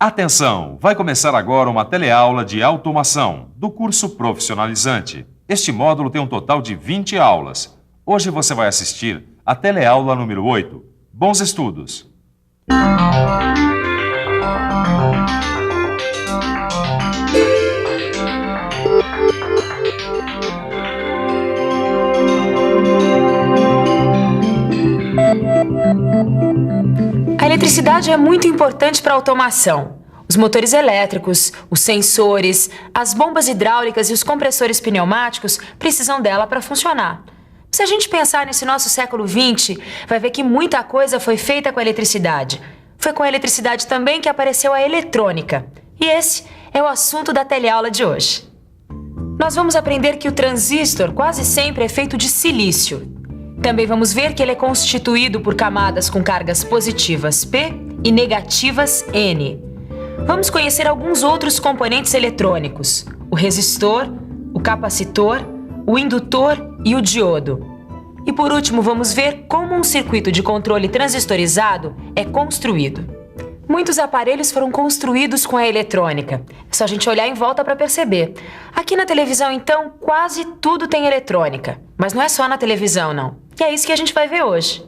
Atenção! Vai começar agora uma teleaula de automação do curso profissionalizante. Este módulo tem um total de 20 aulas. Hoje você vai assistir a teleaula número 8. Bons estudos! A eletricidade é muito importante para a automação. Os motores elétricos, os sensores, as bombas hidráulicas e os compressores pneumáticos precisam dela para funcionar. Se a gente pensar nesse nosso século XX, vai ver que muita coisa foi feita com a eletricidade. Foi com a eletricidade também que apareceu a eletrônica. E esse é o assunto da teleaula de hoje. Nós vamos aprender que o transistor quase sempre é feito de silício. Também vamos ver que ele é constituído por camadas com cargas positivas P e negativas N. Vamos conhecer alguns outros componentes eletrônicos: o resistor, o capacitor, o indutor e o diodo. E por último, vamos ver como um circuito de controle transistorizado é construído. Muitos aparelhos foram construídos com a eletrônica. É só a gente olhar em volta para perceber. Aqui na televisão, então, quase tudo tem eletrônica. Mas não é só na televisão, não. E é isso que a gente vai ver hoje.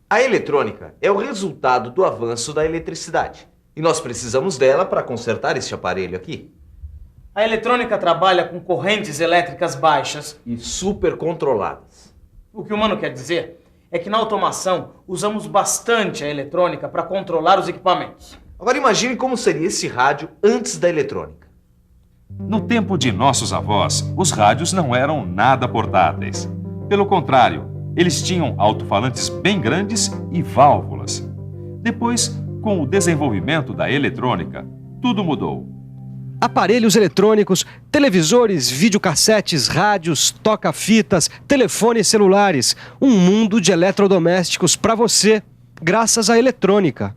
A eletrônica é o resultado do avanço da eletricidade. E nós precisamos dela para consertar este aparelho aqui. A eletrônica trabalha com correntes elétricas baixas E supercontroladas. O que o Mano quer dizer é que na automação usamos bastante a eletrônica para controlar os equipamentos. Agora imagine como seria esse rádio antes da eletrônica. No tempo de nossos avós, os rádios não eram nada portáteis. Pelo contrário, eles tinham alto-falantes bem grandes e válvulas. Depois, com o desenvolvimento da eletrônica, tudo mudou. Aparelhos eletrônicos, televisores, videocassetes, rádios, toca-fitas, telefones celulares. Um mundo de eletrodomésticos para você, graças à eletrônica.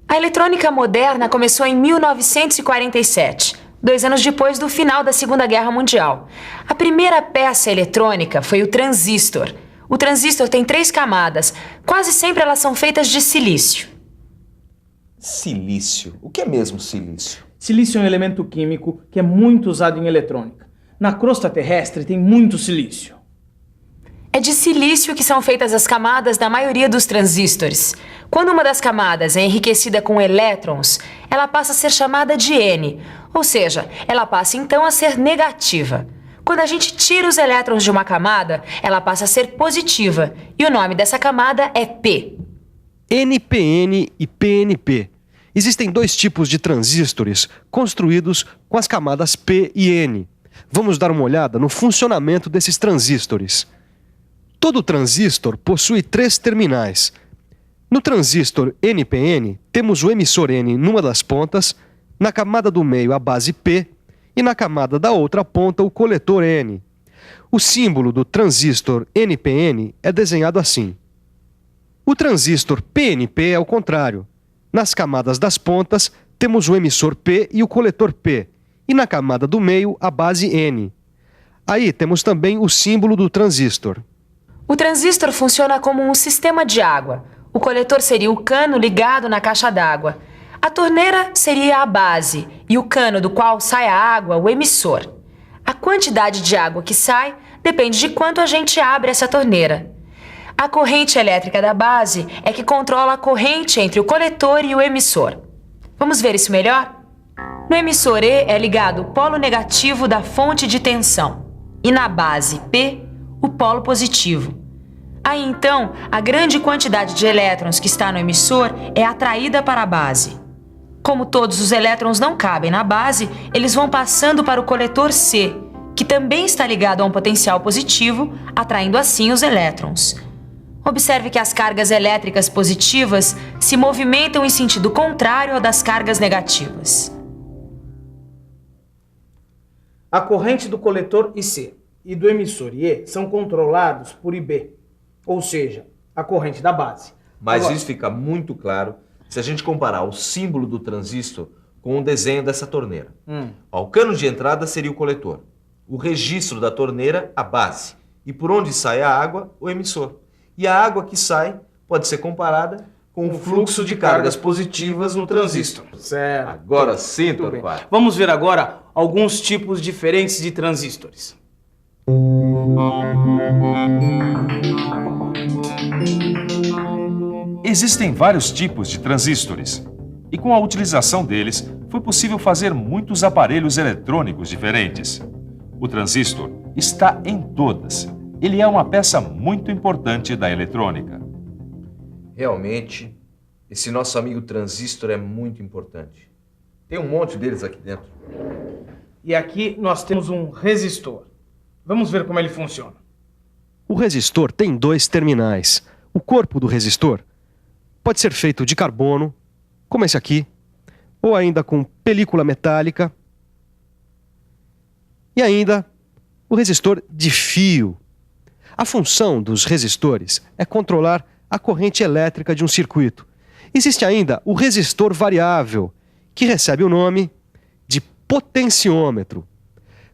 A eletrônica moderna começou em 1947, 2 anos depois do final da Segunda Guerra Mundial. A primeira peça eletrônica foi o transistor. O transistor tem 3 camadas, quase sempre elas são feitas de silício. Silício. O que é mesmo silício? Silício é um elemento químico que é muito usado em eletrônica. Na crosta terrestre tem muito silício. É de silício que são feitas as camadas da maioria dos transistores. Quando uma das camadas é enriquecida com elétrons, ela passa a ser chamada de N, ou seja, ela passa então a ser negativa. Quando a gente tira os elétrons de uma camada, ela passa a ser positiva, e o nome dessa camada é P. NPN e PNP. Existem 2 tipos de transistores construídos com as camadas P e N. Vamos dar uma olhada no funcionamento desses transistores. Todo transistor possui 3 terminais. No transistor NPN, temos o emissor N numa das pontas, na camada do meio a base P e na camada da outra ponta o coletor N. O símbolo do transistor NPN é desenhado assim. O transistor PNP é o contrário. Nas camadas das pontas, temos o emissor P e o coletor P, e na camada do meio a base N. Aí temos também o símbolo do transistor. O transistor funciona como um sistema de água. O coletor seria o cano ligado na caixa d'água. A torneira seria a base e o cano do qual sai a água, o emissor. A quantidade de água que sai depende de quanto a gente abre essa torneira. A corrente elétrica da base é que controla a corrente entre o coletor e o emissor. Vamos ver isso melhor? No emissor E é ligado o polo negativo da fonte de tensão e na base P, o polo positivo. Aí então, a grande quantidade de elétrons que está no emissor é atraída para a base. Como todos os elétrons não cabem na base, eles vão passando para o coletor C, que também está ligado a um potencial positivo, atraindo assim os elétrons. Observe que as cargas elétricas positivas se movimentam em sentido contrário ao das cargas negativas. A corrente do coletor IC e do emissor IE são controlados por IB, ou seja, a corrente da base. Mas Agora, isso fica muito claro se a gente comparar o símbolo do transistor com o desenho dessa torneira. Ó, o cano de entrada seria o coletor, o registro da torneira, a base, e por onde sai a água, o emissor. E a água que sai pode ser comparada com o fluxo de cargas positivas no transistor. Certo. Agora sim, Muito bem. Torquato. Vamos ver agora alguns tipos diferentes de transistores. Existem vários tipos de transistores, e com a utilização deles foi possível fazer muitos aparelhos eletrônicos diferentes. O transistor está em todas. Ele é uma peça muito importante da eletrônica. Realmente, esse nosso amigo transistor é muito importante. Tem um monte deles aqui dentro. E aqui nós temos um resistor. Vamos ver como ele funciona. O resistor tem 2 terminais. O corpo do resistor pode ser feito de carbono, como esse aqui, ou ainda com película metálica. E ainda o resistor de fio. A função dos resistores é controlar a corrente elétrica de um circuito. Existe ainda o resistor variável, que recebe o nome de potenciômetro.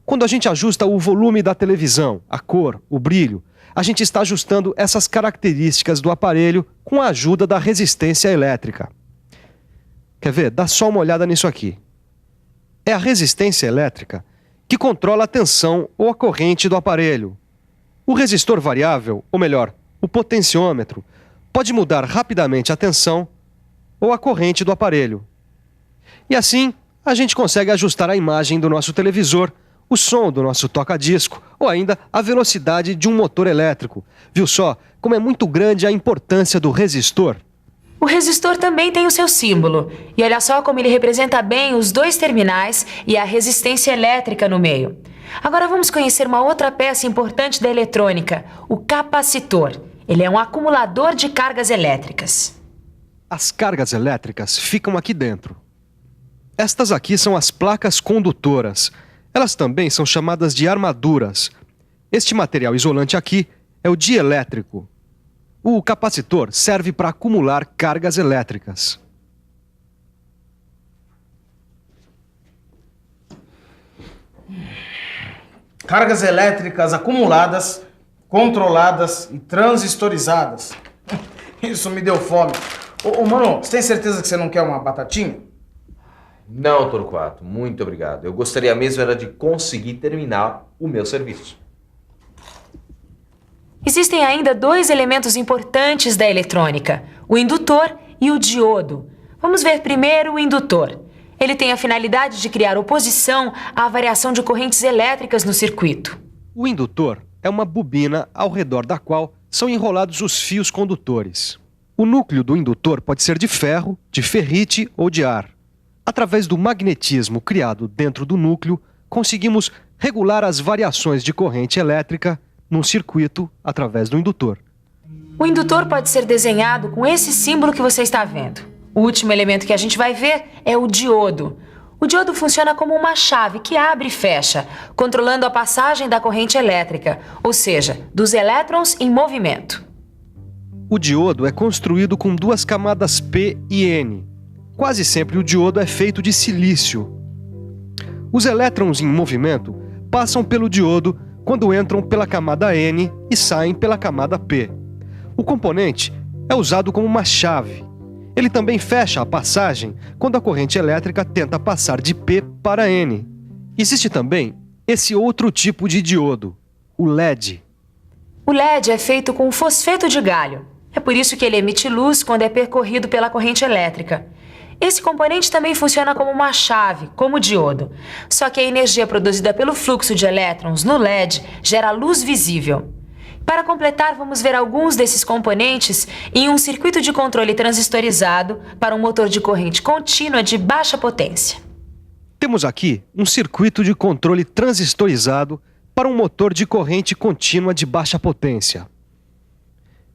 Quando a gente ajusta o volume da televisão, a cor, o brilho, a gente está ajustando essas características do aparelho com a ajuda da resistência elétrica. Quer ver? Dá só uma olhada nisso aqui. É a resistência elétrica que controla a tensão ou a corrente do aparelho. O resistor variável, ou melhor, o potenciômetro, pode mudar rapidamente a tensão ou a corrente do aparelho. E assim, a gente consegue ajustar a imagem do nosso televisor, o som do nosso toca-disco ou ainda a velocidade de um motor elétrico. Viu só como é muito grande a importância do resistor? O resistor também tem o seu símbolo. E olha só como ele representa bem os 2 terminais e a resistência elétrica no meio. Agora vamos conhecer uma outra peça importante da eletrônica, o capacitor. Ele é um acumulador de cargas elétricas. As cargas elétricas ficam aqui dentro. Estas aqui são as placas condutoras. Elas também são chamadas de armaduras. Este material isolante aqui é o dielétrico. O capacitor serve para acumular cargas elétricas. Cargas elétricas acumuladas, controladas e transistorizadas. Isso me deu fome. Ô, mano, você tem certeza que você não quer uma batatinha? Não, Torquato, muito obrigado. Eu gostaria mesmo era de conseguir terminar o meu serviço. Existem ainda 2 elementos importantes da eletrônica, o indutor e o diodo. Vamos ver primeiro o indutor. Ele tem a finalidade de criar oposição à variação de correntes elétricas no circuito. O indutor é uma bobina ao redor da qual são enrolados os fios condutores. O núcleo do indutor pode ser de ferro, de ferrite ou de ar. Através do magnetismo criado dentro do núcleo, conseguimos regular as variações de corrente elétrica num circuito através do indutor. O indutor pode ser desenhado com esse símbolo que você está vendo. O último elemento que a gente vai ver é o diodo. O diodo funciona como uma chave que abre e fecha, controlando a passagem da corrente elétrica, ou seja, dos elétrons em movimento. O diodo é construído com 2 camadas P e N. Quase sempre o diodo é feito de silício. Os elétrons em movimento passam pelo diodo quando entram pela camada N e saem pela camada P. O componente é usado como uma chave. Ele também fecha a passagem quando a corrente elétrica tenta passar de P para N. Existe também esse outro tipo de diodo, o LED. O LED é feito com fosfeto de galho. É por isso que ele emite luz quando é percorrido pela corrente elétrica. Esse componente também funciona como uma chave, como o diodo. Só que a energia produzida pelo fluxo de elétrons no LED gera luz visível. Para completar, vamos ver alguns desses componentes em um circuito de controle transistorizado para um motor de corrente contínua de baixa potência. Temos aqui um circuito de controle transistorizado para um motor de corrente contínua de baixa potência.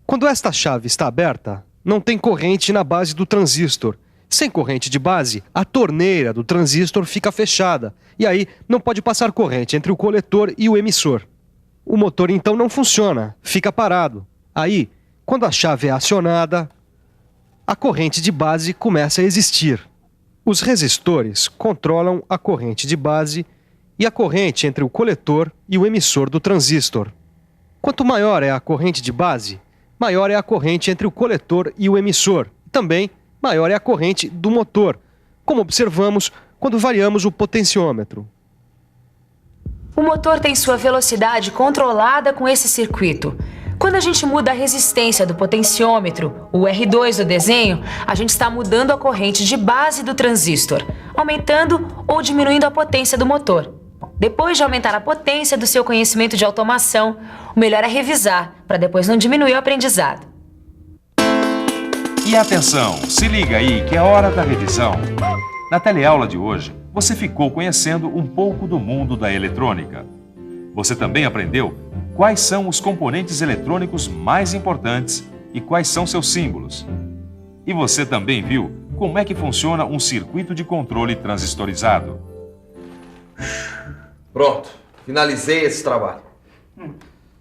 Quando esta chave está aberta, não tem corrente na base do transistor. Sem corrente de base, a torneira do transistor fica fechada e aí não pode passar corrente entre o coletor e o emissor. O motor então não funciona, fica parado. Aí, quando a chave é acionada, a corrente de base começa a existir. Os resistores controlam a corrente de base e a corrente entre o coletor e o emissor do transistor. Quanto maior é a corrente de base, maior é a corrente entre o coletor e o emissor. Também, maior é a corrente do motor, como observamos quando variamos o potenciômetro. O motor tem sua velocidade controlada com esse circuito. Quando a gente muda a resistência do potenciômetro, o R2 do desenho, a gente está mudando a corrente de base do transistor, aumentando ou diminuindo a potência do motor. Depois de aumentar a potência do seu conhecimento de automação, o melhor é revisar, para depois não diminuir o aprendizado. E atenção, se liga aí que é hora da revisão. Na teleaula de hoje, você ficou conhecendo um pouco do mundo da eletrônica. Você também aprendeu quais são os componentes eletrônicos mais importantes e quais são seus símbolos. E você também viu como é que funciona um circuito de controle transistorizado. Pronto, finalizei esse trabalho.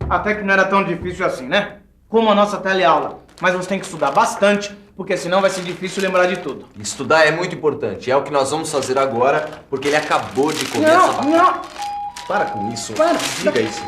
Até que não era tão difícil assim, né? Como a nossa teleaula. Mas você tem que estudar bastante, porque senão vai ser difícil lembrar de tudo. Estudar é muito importante, é o que nós vamos fazer agora, porque ele acabou de comer essa batata. Não! Para com isso, Para. diga isso.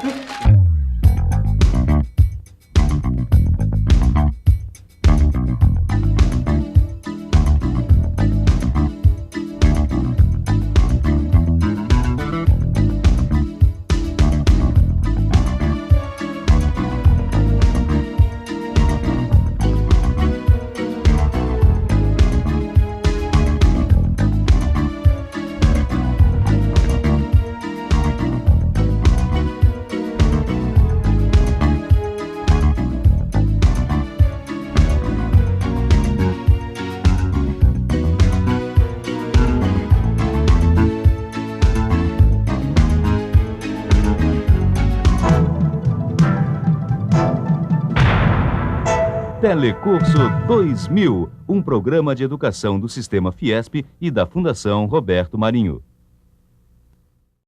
Telecurso 2000, um programa de educação do Sistema Fiesp e da Fundação Roberto Marinho.